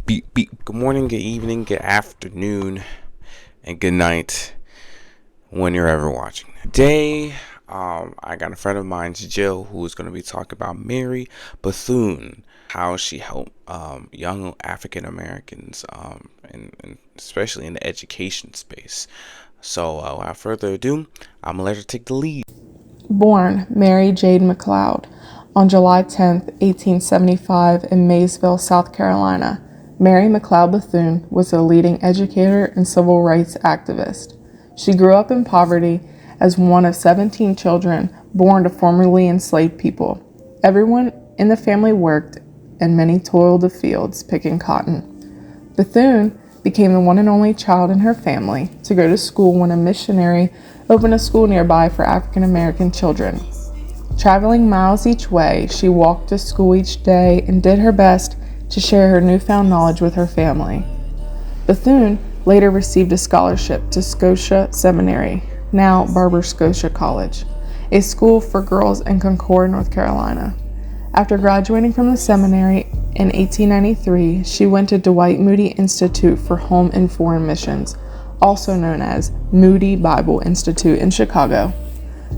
beep, beep. Good morning, good evening, good afternoon, and good night when you're ever watching. Today, I got a friend of mine, Jill, who is going to be talking about Mary Bethune, how she helped young African Americans, and especially in the education space. So, without further ado, I'm going to let her take the lead. Born Mary Jade Mcleod on July 10, 1875 in Maysville, South Carolina, Mary Mcleod Bethune was a leading educator and civil rights activist. She grew up in poverty as one of 17 children born to formerly enslaved people. Everyone in the family worked, and many toiled the fields picking cotton. Bethune became the one and only child in her family to go to school when a missionary opened a school nearby for African American children. Traveling miles each way, she walked to school each day and did her best to share her newfound knowledge with her family. Bethune later received a scholarship to Scotia Seminary, now Barber Scotia College, a school for girls in Concord, North Carolina. After graduating from the seminary in 1893, she went to Dwight Moody Institute for Home and Foreign Missions, also known as Moody Bible Institute in Chicago.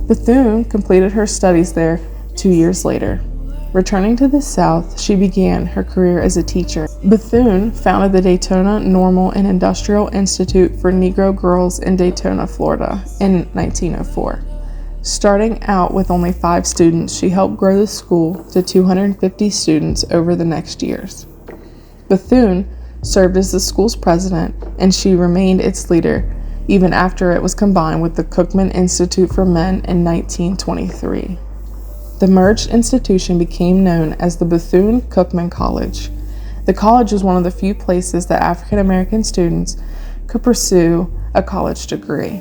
Bethune completed her studies there 2 years later. Returning to the South, she began her career as a teacher. Bethune founded the Daytona Normal and Industrial Institute for Negro Girls in Daytona, Florida in 1904. Starting out with only 5 students, she helped grow the school to 250 students over the next years. Bethune served as the school's president, and she remained its leader even after it was combined with the Cookman Institute for Men in 1923. The merged institution became known as the Bethune-Cookman College. The college was one of the few places that African American students could pursue a college degree.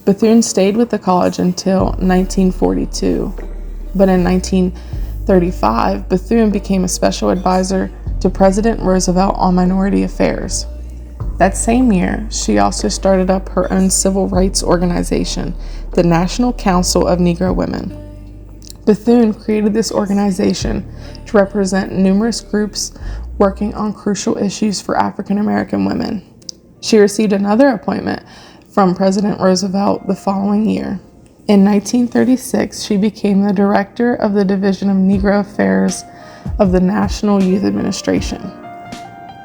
Bethune stayed with the college until 1942, but in 1935, Bethune became a special advisor to President Roosevelt on minority affairs. That same year, she also started up her own civil rights organization, the National Council of Negro Women. Bethune created this organization to represent numerous groups working on crucial issues for African American women. She received another appointment from President Roosevelt the following year. In 1936, she became the director of the Division of Negro Affairs of the National Youth Administration.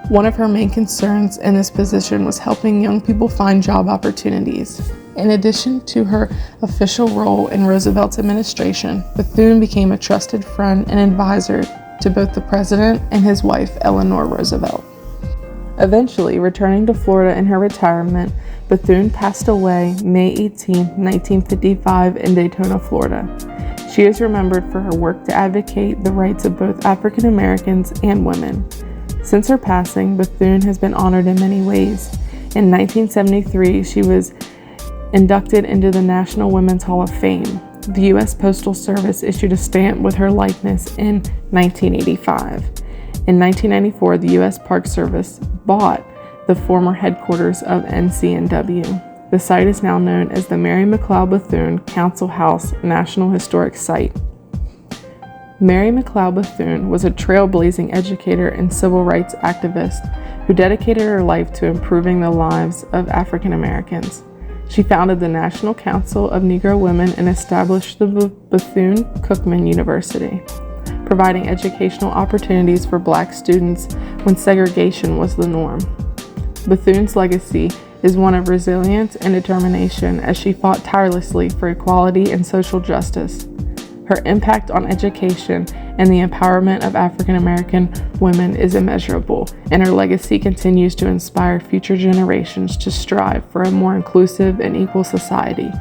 One of her main concerns in this position was helping young people find job opportunities. In addition to her official role in Roosevelt's administration, Bethune became a trusted friend and advisor to both the president and his wife, Eleanor Roosevelt. Eventually, returning to Florida in her retirement, Bethune passed away May 18, 1955 in Daytona, Florida. She is remembered for her work to advocate the rights of both African Americans and women. Since her passing, Bethune has been honored in many ways. In 1973, she was inducted into the National Women's Hall of Fame. The U.S. Postal Service issued a stamp with her likeness in 1985. In 1994, the U.S. Park Service bought the former headquarters of NCNW. The site is now known as the Mary Mcleod Bethune Council House National Historic Site. Mary Mcleod Bethune was a trailblazing educator and civil rights activist who dedicated her life to improving the lives of African Americans. She founded the National Council of Negro Women and established the Bethune-Cookman University, providing educational opportunities for Black students when segregation was the norm. Bethune's legacy is one of resilience and determination as she fought tirelessly for equality and social justice. Her impact on education and the empowerment of African American women is immeasurable, and her legacy continues to inspire future generations to strive for a more inclusive and equal society.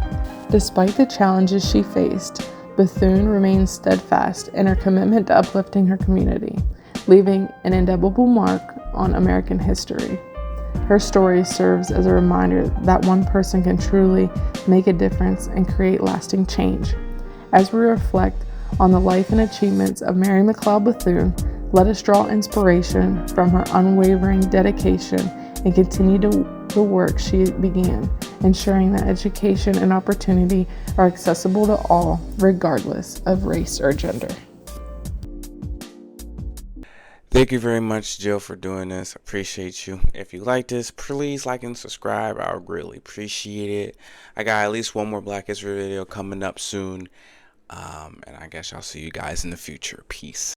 Despite the challenges she faced, Bethune remained steadfast in her commitment to uplifting her community, leaving an indelible mark on American history. Her story serves as a reminder that one person can truly make a difference and create lasting change. As we reflect on the life and achievements of Mary Mcleod Bethune, let us draw inspiration from her unwavering dedication and continue the work she began, ensuring that education and opportunity are accessible to all, regardless of race or gender. Thank you very much, Jill, for doing this. Appreciate you. If you like this, please like and subscribe. I would really appreciate it. I got at least one more Black History video coming up soon. And I guess I'll see you guys in the future. Peace.